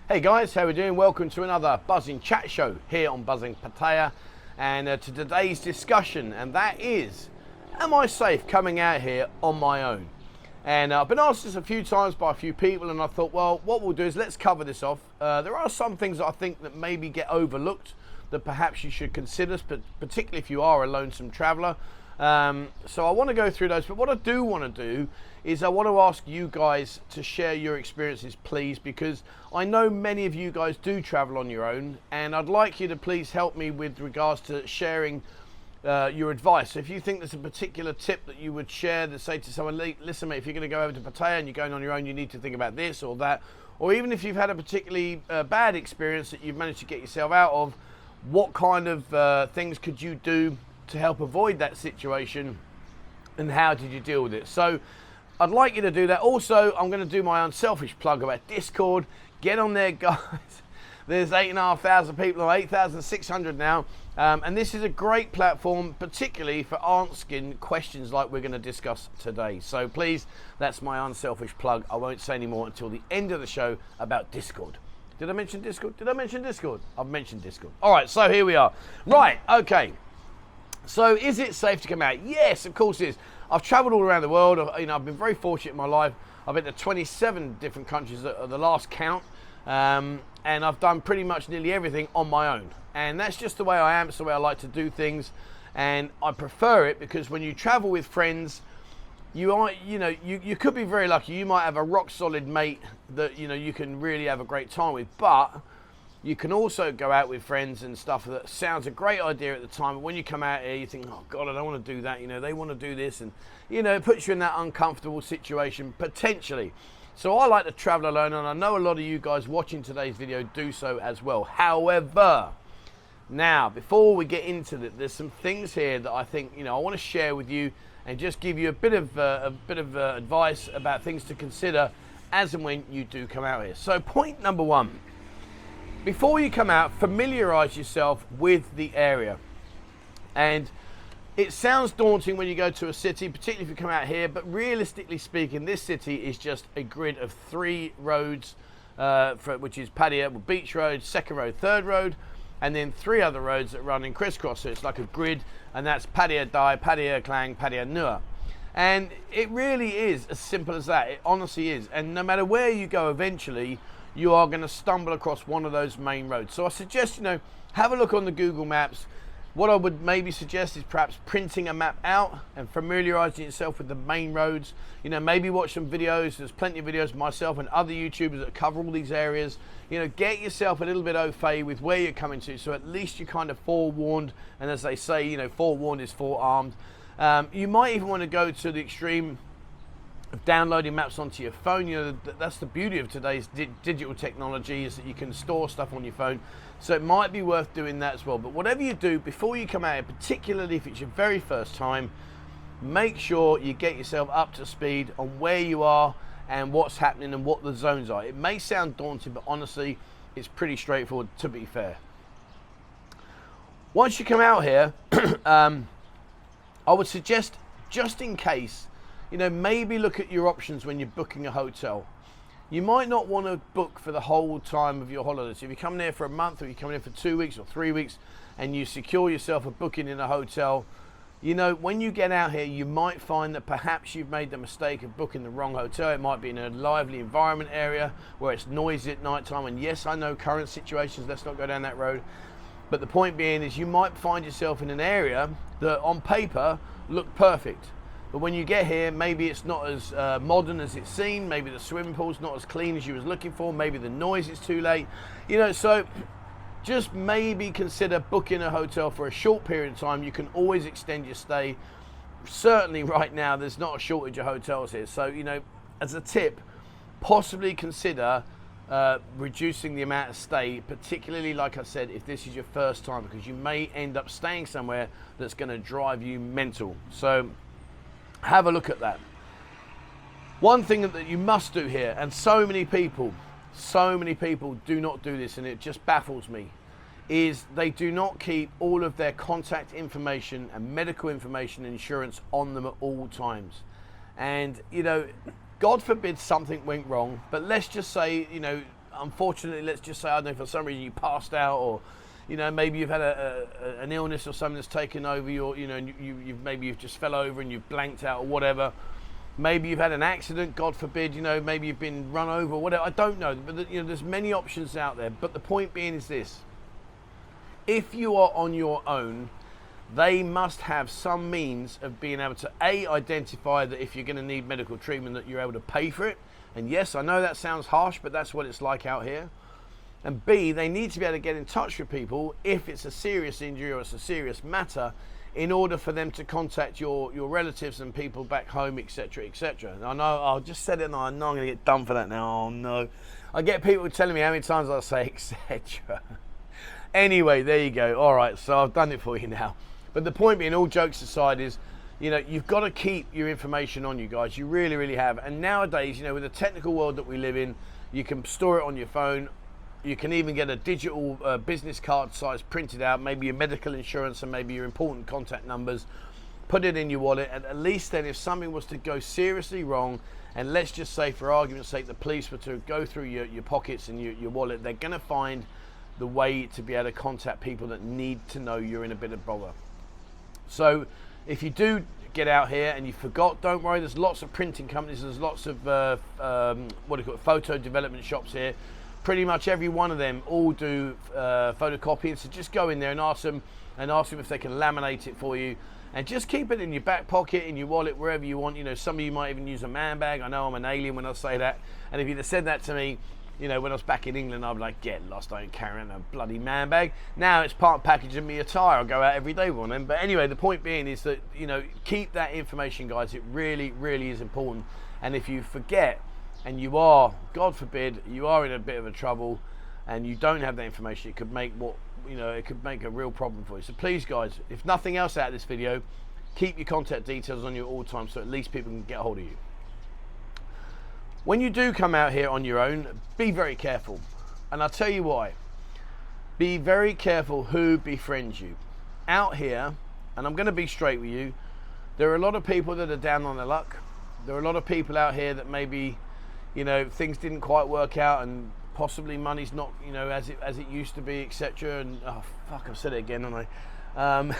Hey guys, how are we doing? Welcome to another Buzzing Chat Show here on Buzzing Pattaya, and to today's discussion, and that is, am I safe coming out here on my own? And I've been asked this a few times by a few people, and I thought, well, what we'll do is let's cover this off. There are some things that I think that maybe get overlooked that perhaps you should consider, particularly if you are a lonesome traveller. So I want to go through those, but what I do want to do is I want to ask you guys to share your experiences, please, because I know many of you guys do travel on your own, and I'd like you to please help me with regards to sharing your advice. So if you think there's a particular tip that you would share that say to someone, listen mate, if you're going to go over to Pattaya and you're going on your own, you need to think about this or that, or even if you've had a particularly bad experience that you've managed to get yourself out of, what kind of things could you do to help avoid that situation, and how did you deal with it? So I'd like you to do that. Also, I'm going to do my unselfish plug about Discord. Get on there, guys. There's 8,500 people, or 8,600 now, and this is a great platform, particularly for asking questions like we're going to discuss today. So please, that's my unselfish plug. I won't say any more until the end of the show about Discord. Did I mention Discord? Did I mention Discord? I've mentioned Discord. All right, so here we are. Right, okay. So is it safe to come out? Yes, of course it is. I've traveled all around the world. I've been very fortunate in my life. I've been to 27 different countries at the last count. And I've done pretty much nearly everything on my own. And that's just the way I am. It's the way I like to do things. And I prefer it because when you travel with friends, you could be very lucky. You might have a rock solid mate that, you can really have a great time with. But you can also go out with friends and stuff that sounds a great idea at the time, but when you come out here, you think, oh God, I don't want to do that. They want to do this, and it puts you in that uncomfortable situation potentially. So I like to travel alone, and I know a lot of you guys watching today's video do so as well. However, now before we get into it, there's some things here that I think I want to share with you and just give you a bit of advice about things to consider as and when you do come out here. So point number one. Before you come out, familiarize yourself with the area. And it sounds daunting when you go to a city, particularly if you come out here, but realistically speaking, this city is just a grid of 3 roads, which is Pattaya, beach road, second road, third road, and then 3 other roads that run in crisscross. So it's like a grid, and that's Pattaya Dai, Pattaya Klang, Pattaya Nua. And it really is as simple as that. It honestly is. And no matter where you go eventually, you are going to stumble across one of those main roads. So I suggest, have a look on the Google Maps. What I would maybe suggest is perhaps printing a map out and familiarizing yourself with the main roads. Maybe watch some videos. There's plenty of videos, myself and other YouTubers that cover all these areas. Get yourself a little bit au fait with where you're coming to, so at least you're kind of forewarned. And as they say, forewarned is forearmed. You might even want to go to the extreme of downloading maps onto your phone. That's the beauty of today's digital technology, is that you can store stuff on your phone. So it might be worth doing that as well. But whatever you do, before you come out here, particularly if it's your very first time, make sure you get yourself up to speed on where you are and what's happening and what the zones are. It may sound daunting, but honestly, it's pretty straightforward, to be fair. Once you come out here, I would suggest, just in case, maybe look at your options when you're booking a hotel. You might not want to book for the whole time of your holidays. If you're coming here for a month, or you're coming here for 2 weeks or 3 weeks, and you secure yourself a booking in a hotel, when you get out here, you might find that perhaps you've made the mistake of booking the wrong hotel. It might be in a lively environment area where it's noisy at night time. And yes, I know current situations, let's not go down that road. But the point being is you might find yourself in an area that on paper looked perfect. But when you get here, maybe it's not as modern as it seemed. Maybe the swimming pool's not as clean as you was looking for. Maybe the noise is too late. So just maybe consider booking a hotel for a short period of time. You can always extend your stay. Certainly right now, there's not a shortage of hotels here. So, as a tip, possibly consider reducing the amount of stay, particularly, like I said, if this is your first time, because you may end up staying somewhere that's going to drive you mental. So have a look at that. One thing that you must do here, and so many people do not do this, and it just baffles me, is they do not keep all of their contact information and medical information and insurance on them at all times. And God forbid something went wrong, but let's just say, unfortunately, let's just say, I don't know, for some reason you passed out, or maybe you've had an illness or something that's taken over your, maybe you've just fell over and you've blanked out or whatever. Maybe you've had an accident, God forbid, maybe you've been run over or whatever. I don't know, but there's many options out there. But the point being is this: if you are on your own, they must have some means of being able to identify that if you're going to need medical treatment, that you're able to pay for it. And yes, I know that sounds harsh, but that's what it's like out here. And B, they need to be able to get in touch with people if it's a serious injury or it's a serious matter, in order for them to contact your relatives and people back home, etc., etc. And I know I just said it, and I know I'm going to get done for that now. Oh no, I get people telling me how many times I say etc. Anyway, there you go. All right, so I've done it for you now. But the point being, all jokes aside, is you've got to keep your information on you, guys. You really, really have. And nowadays, with the technical world that we live in, you can store it on your phone. You can even get a digital business card size printed out, maybe your medical insurance and maybe your important contact numbers. Put it in your wallet, and at least then, if something was to go seriously wrong, and let's just say, for argument's sake, the police were to go through your pockets and your wallet, they're going to find the way to be able to contact people that need to know you're in a bit of bother. So if you do get out here and you forgot, don't worry, there's lots of printing companies, there's lots of photo development shops here. Pretty much every one of them all do photocopying, so just go in there and ask them if they can laminate it for you, and just keep it in your back pocket, in your wallet, wherever you want. Some of you might even use a man bag. I know I'm an alien when I say that, and if you'd have said that to me when I was back in England, I'd be like, get lost, I don't carry around a bloody man bag. Now it's part package of me attire. I go out every day with one of them. But anyway, the point being is that, keep that information, guys. It really, really is important. And if you forget, and you are, God forbid, you are in a bit of a trouble, and you don't have that information, it could make it could make a real problem for you. So please, guys, if nothing else out of this video, keep your contact details on you all the time, so at least people can get hold of you. When you do come out here on your own, be very careful. And I'll tell you why. Be very careful who befriends you. Out here, and I'm going to be straight with you, there are a lot of people that are down on their luck. There are a lot of people out here that maybe, things didn't quite work out, and possibly money's not, as it used to be, etc. And oh fuck, I've said it again, haven't I?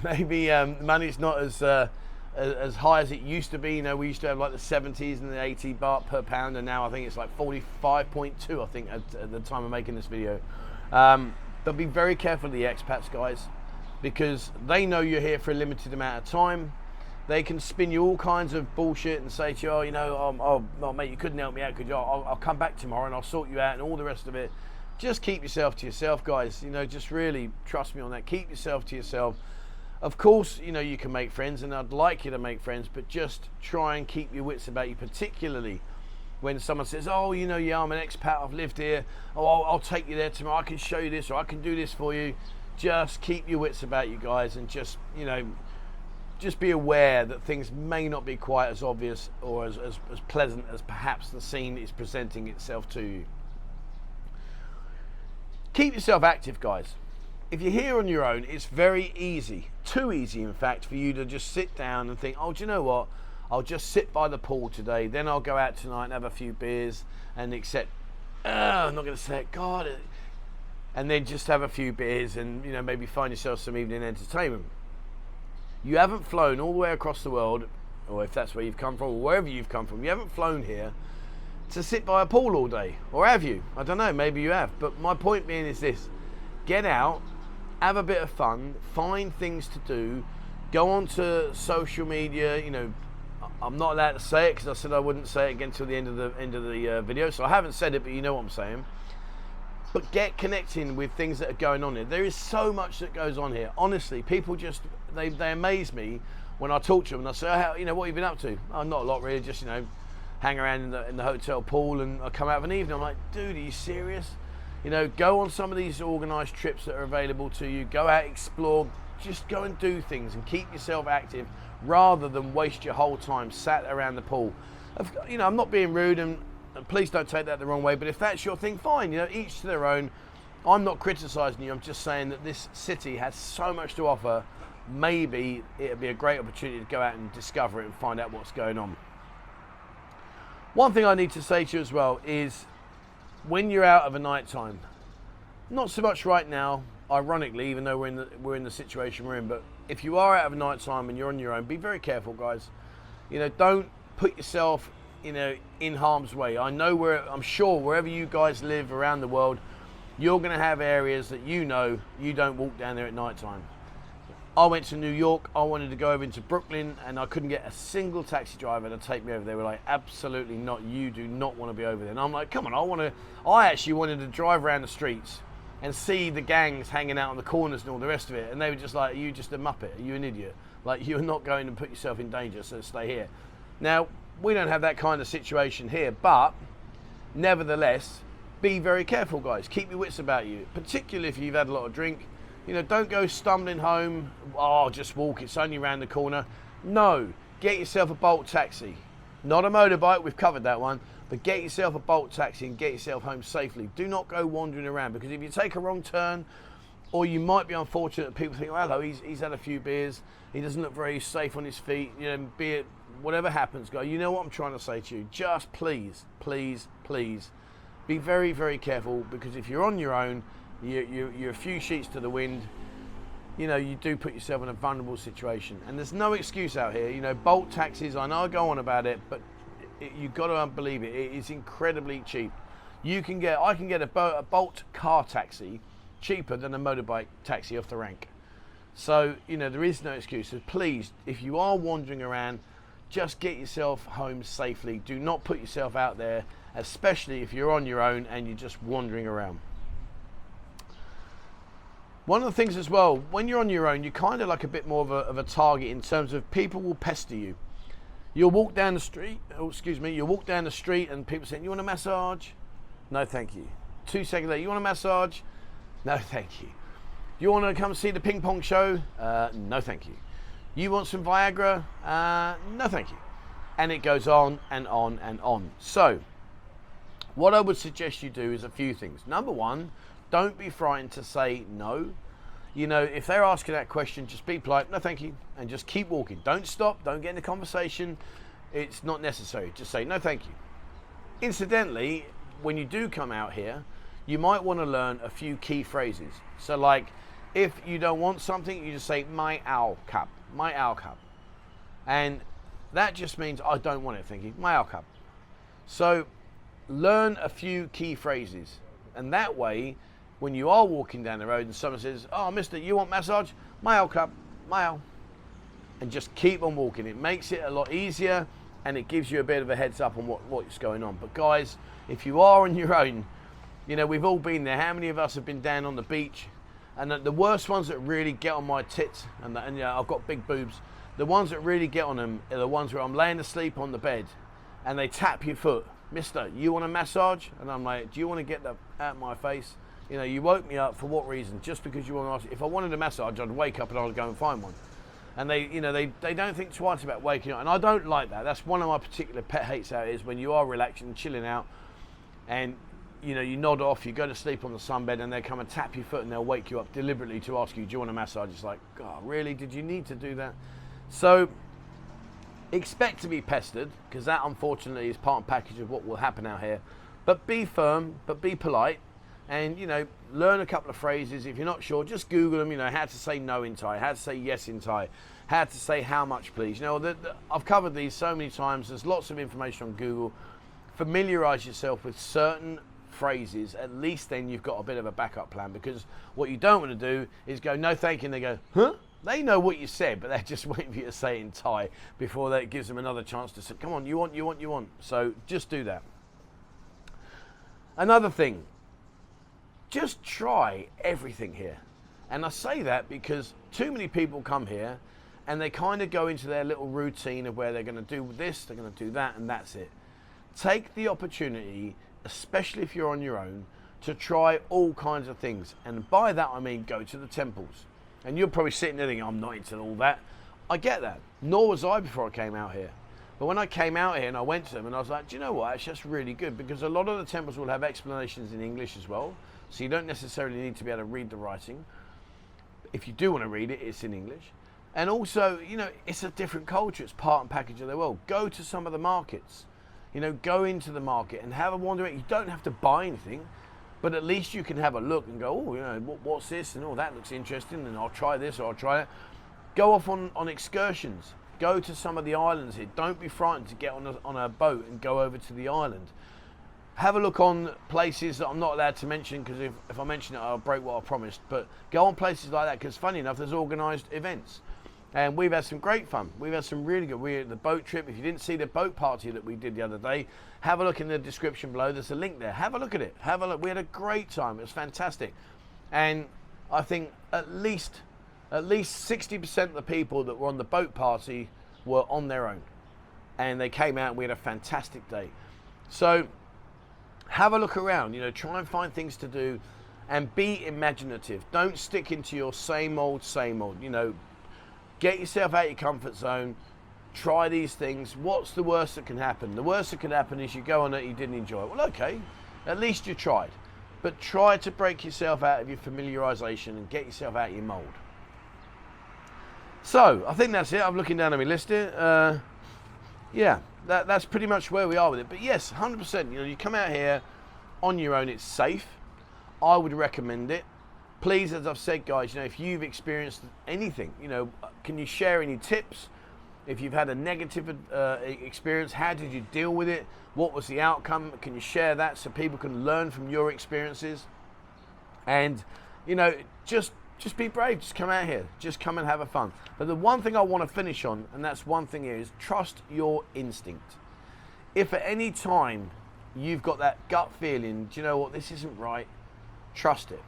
Maybe money's not as high as it used to be. We used to have like the 70s and the 80 baht per pound, and now I think it's like 45.2, I think, at the time of making this video. But be very careful of the expats, guys, because they know you're here for a limited amount of time. They can spin you all kinds of bullshit and say to you, oh mate, you couldn't help me out, could you? I'll come back tomorrow and I'll sort you out, and all the rest of it. Just keep yourself to yourself, guys. Just really trust me on that. Keep yourself to yourself. Of course, you can make friends, and I'd like you to make friends, but just try and keep your wits about you, particularly when someone says, oh, yeah, I'm an expat, I've lived here, oh, I'll take you there tomorrow, I can show you this, or I can do this for you. Just keep your wits about you, guys, and just be aware that things may not be quite as obvious or as pleasant as perhaps the scene is presenting itself to you. Keep yourself active, guys. If you're here on your own, it's very easy, too easy in fact, for you to just sit down and think, oh, do you know what? I'll just sit by the pool today, then I'll go out tonight and have a few beers and accept, I'm not going to say it, God, and then just have a few beers and, maybe find yourself some evening entertainment. You haven't flown all the way across the world, or if that's where you've come from, or wherever you've come from, you haven't flown here to sit by a pool all day, or have you? I don't know, maybe you have, but my point being is this: get out, have a bit of fun, find things to do, go onto social media. I'm not allowed to say it because I said I wouldn't say it again till the end of the video, so I haven't said it, but you know what I'm saying. But get connecting with things that are going on here. There is so much that goes on here. Honestly, people just, they amaze me when I talk to them and I say, oh, what have you been up to? Oh, not a lot really, just, hang around in the hotel pool, and I come out of an evening. I'm like, dude, are you serious? Go on some of these organised trips that are available to you. Go out, explore, just go and do things and keep yourself active rather than waste your whole time sat around the pool. I'm not being rude, and please don't take that the wrong way, but if that's your thing, fine, each to their own. I'm not criticising you, I'm just saying that this city has so much to offer. Maybe it'd be a great opportunity to go out and discover it and find out what's going on. One thing I need to say to you as well is, when you're out of a night time, not so much right now, ironically, even though we're in the situation we're in, but if you are out of a night time and you're on your own, be very careful, guys. Don't put yourself, in harm's way. I'm sure wherever you guys live around the world, you're going to have areas that you don't walk down there at night time. I went to New York, I wanted to go over into Brooklyn, and I couldn't get a single taxi driver to take me over. They were like, absolutely not, you do not want to be over there. And I'm like, come on, I actually wanted to drive around the streets and see the gangs hanging out on the corners and all the rest of it. And they were just like, are you just a muppet? Are you an idiot? Like, you're not going to put yourself in danger, so stay here. Now, we don't have that kind of situation here, but nevertheless, be very careful, guys. Keep your wits about you, particularly if you've had a lot of drink. Don't go stumbling home. Oh, just walk, it's only around the corner. No, get yourself a Bolt taxi. Not a motorbike, we've covered that one, but get yourself a Bolt taxi and get yourself home safely. Do not go wandering around, because if you take a wrong turn, or you might be unfortunate that people think, oh, hello, he's had a few beers, he doesn't look very safe on his feet, be it whatever happens, guys. You know what I'm trying to say to you. Just please, please, please, be very, very careful, because if you're on your own, you're a few sheets to the wind, you do put yourself in a vulnerable situation. And there's no excuse out here. Bolt taxis, I know I go on about it, but you've got to believe it. It is incredibly cheap. I can get a Bolt car taxi cheaper than a motorbike taxi off the rank. So, there is no excuses. Please, if you are wandering around, just get yourself home safely. Do not put yourself out there, especially if you're on your own and you're just wandering around. One of the things as well, when you're on your own, you're kind of like a bit more of a target in terms of people will pester you. You'll walk down the street, you'll walk down the street and people saying, you want a massage? No, thank you. 2 seconds later, you want a massage? No, thank you. You want to come see the ping pong show? No, thank you. You want some Viagra? No, thank you. And it goes on and on and on. So, what I would suggest you do is a few things. Number one, don't be frightened to say no. If they're asking that question, just be polite, no thank you, and just keep walking. Don't stop, don't get in a conversation. It's not necessary. Just say no thank you. Incidentally, when you do come out here, you might want to learn a few key phrases. So like, if you don't want something, you just say my owl cup. And that just means I don't want it, thank you. My owl cup. So learn a few key phrases, and that way, when you are walking down the road and someone says, oh, mister, you want massage? My owl cup, my owl. And just keep on walking. It makes it a lot easier, and it gives you a bit of a heads up on what's going on. But guys, if you are on your own, we've all been there. How many of us have been down on the beach? And the worst ones that really get on my tits, and I've got big boobs, the ones that really get on them are the ones where I'm laying asleep on the bed and they tap your foot. Mister, you want a massage? And I'm like, do you want to get that out of my face? You woke me up for what reason? Just because you want to ask. If I wanted a massage, I'd wake up and I'd go and find one. And they don't think twice about waking up. And I don't like that. That's one of my particular pet hates out is when you are relaxing and chilling out and you nod off, you go to sleep on the sunbed and they come and tap your foot and they'll wake you up deliberately to ask you, do you want a massage? It's like, God, really? Did you need to do that? So expect to be pestered, because that unfortunately is part and package of what will happen out here. But be firm, but be polite, and learn a couple of phrases. If you're not sure, just Google them. How to say no in Thai, how to say yes in Thai, how to say how much please. I've covered these so many times. There's lots of information on Google. Familiarize yourself with certain phrases. At least then you've got a bit of a backup plan, because what you don't want to do is go no thank you and they go, huh? They know what you said, but they're just waiting for you to say it in Thai before that gives them another chance to say, come on, you want. So just do that. Another thing, just try everything here. And I say that because too many people come here and they kind of go into their little routine of where they're going to do this, they're going to do that, and that's it. Take the opportunity, especially if you're on your own, to try all kinds of things. And by that I mean go to the temples. And you're probably sitting there thinking, I'm not into all that. I get that. Nor was I before I came out here. But when I came out here and I went to them and I was like, do you know what? It's just really good, because a lot of the temples will have explanations in English as well. So you don't necessarily need to be able to read the writing. If you do want to read it, it's in English. And also, it's a different culture. It's part and package of the world. Go to some of the markets. You know, go into the market and have a wander. You don't have to buy anything, but at least you can have a look and go, oh, you know, what's this? And oh, that looks interesting, and I'll try this or I'll try that. Go off on excursions. Go to some of the islands here. Don't be frightened to get on a boat and go over to the island. Have a look on places that I'm not allowed to mention, because if I mention it, I'll break what I promised. But go on places like that, because funny enough, there's organised events. And we've had some great fun. We've had some really good. The boat trip, if you didn't see the boat party that we did the other day, have a look in the description below. There's a link there. Have a look at it. Have a look. We had a great time. It was fantastic. And I think at least 60% of the people that were on the boat party were on their own. And they came out and we had a fantastic day. So have a look around, you know, try and find things to do and be imaginative. Don't stick into your same old, you know, get yourself out of your comfort zone, try these things. What's the worst that can happen? The worst that can happen is you go on it, you didn't enjoy it. Well, okay, at least you tried. But try to break yourself out of your familiarization and get yourself out of your mold. So, I think that's it. I'm looking down at my list here. Yeah, that's pretty much where we are with it. But yes, 100%. You know, you come out here on your own. It's safe. I would recommend it. Please, as I've said, guys, you know, if you've experienced anything, you know, can you share any tips? If you've had a negative experience, how did you deal with it? What was the outcome? Can you share that so people can learn from your experiences? And, you know, just be brave. Just come out here. Just come and have a fun. But the one thing I want to finish on, and that's one thing here, is trust your instinct. If at any time you've got that gut feeling, do you know what, this isn't right, trust it.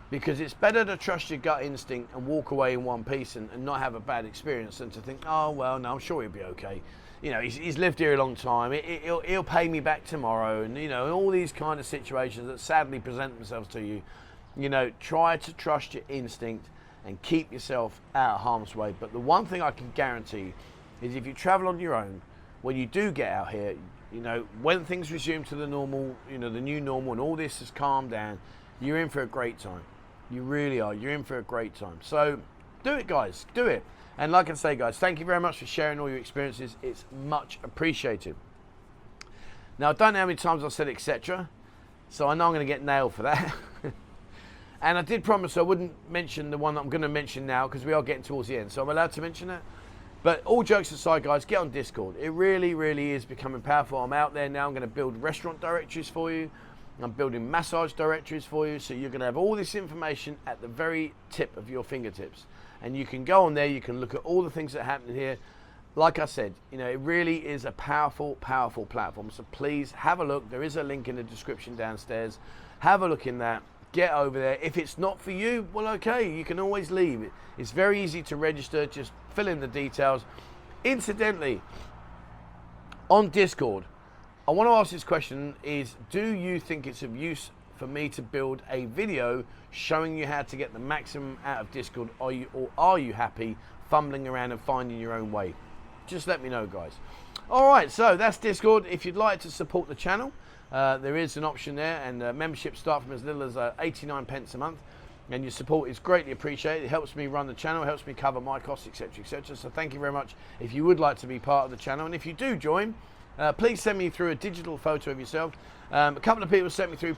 Because it's better to trust your gut instinct and walk away in one piece and not have a bad experience than to think, oh, well, no, I'm sure he'll be okay. You know, he's lived here a long time. He'll pay me back tomorrow. And, you know, all these kind of situations that sadly present themselves to you. You know, try to trust your instinct and keep yourself out of harm's way. But the one thing I can guarantee is if you travel on your own, when you do get out here, you know, when things resume to the normal, you know, the new normal and all this has calmed down, you're in for a great time. You really are. You're in for a great time. So do it, guys. Do it. And like I say, guys, thank you very much for sharing all your experiences. It's much appreciated. Now, I don't know how many times I've said etc. So I know I'm going to get nailed for that. And I did promise I wouldn't mention the one that I'm going to mention now because we are getting towards the end. So I'm allowed to mention that. But all jokes aside, guys, get on Discord. It really, really is becoming powerful. I'm out there now. I'm going to build restaurant directories for you. I'm building massage directories for you. So you're going to have all this information at the very tip of your fingertips. And you can go on there. You can look at all the things that are happening here. Like I said, you know, it really is a powerful, powerful platform. So please have a look. There is a link in the description downstairs. Have a look in that. Get over there. If it's not for you, well, okay, you can always leave. It's very easy to register. Just fill in the details. Incidentally, on Discord, I want to ask this question is, do you think it's of use for me to build a video showing you how to get the maximum out of Discord? Or are you happy fumbling around and finding your own way? Just let me know, guys. All right, so that's Discord. If you'd like to support the channel, there is an option there, and memberships start from as little as 89 pence a month, and your support is greatly appreciated. It helps me run the channel, helps me cover my costs, etc, etc. So thank you very much if you would like to be part of the channel. And if you do join, please send me through a digital photo of yourself. A couple of people sent me through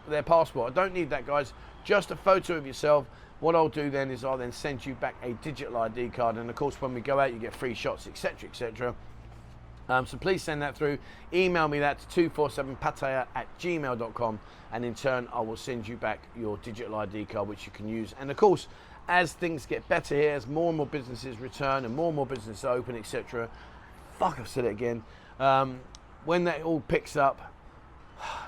their passport. I don't need that, guys, just a photo of yourself. What I'll do then is I'll then send you back a digital ID card, and of course when we go out you get free shots, etc, etc. So please send that through. Email me that to 247pattaya@gmail.com, and in turn I will send you back your digital ID card, which you can use. And of course, as things get better here, as more and more businesses return and more businesses open, etc. Fuck, I've said it again. When that all picks up,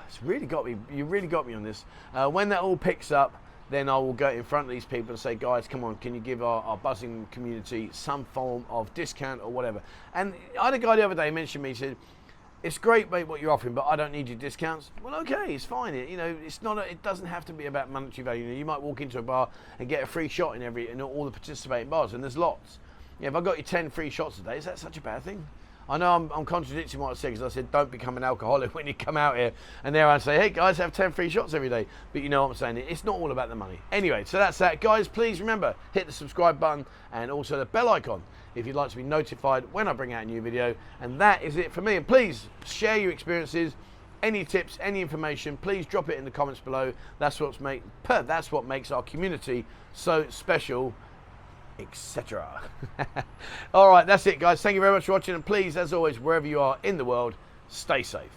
it's really got me. You really got me on this. When that all picks up, then I will go in front of these people and say, guys, come on, can you give our buzzing community some form of discount or whatever? And I had a guy the other day mention me, he said, it's great, mate, what you're offering, but I don't need your discounts. Well, okay, it's fine. It doesn't have to be about monetary value. You might walk into a bar and get a free shot in all the participating bars, and there's lots. If I got you 10 free shots a day, is that such a bad thing? I know I'm contradicting what I said, because I said don't become an alcoholic when you come out here, and there I say, hey guys, have 10 free shots every day. But you know what I'm saying, it's not all about the money. Anyway, so that's that. Guys, please remember, hit the subscribe button and also the bell icon if you'd like to be notified when I bring out a new video. And that is it for me. And please share your experiences, any tips, any information, please drop it in the comments below. That's what makes our community so special, etc. All right, that's it, guys. Thank you very much for watching, and please, as always, wherever you are in the world, stay safe.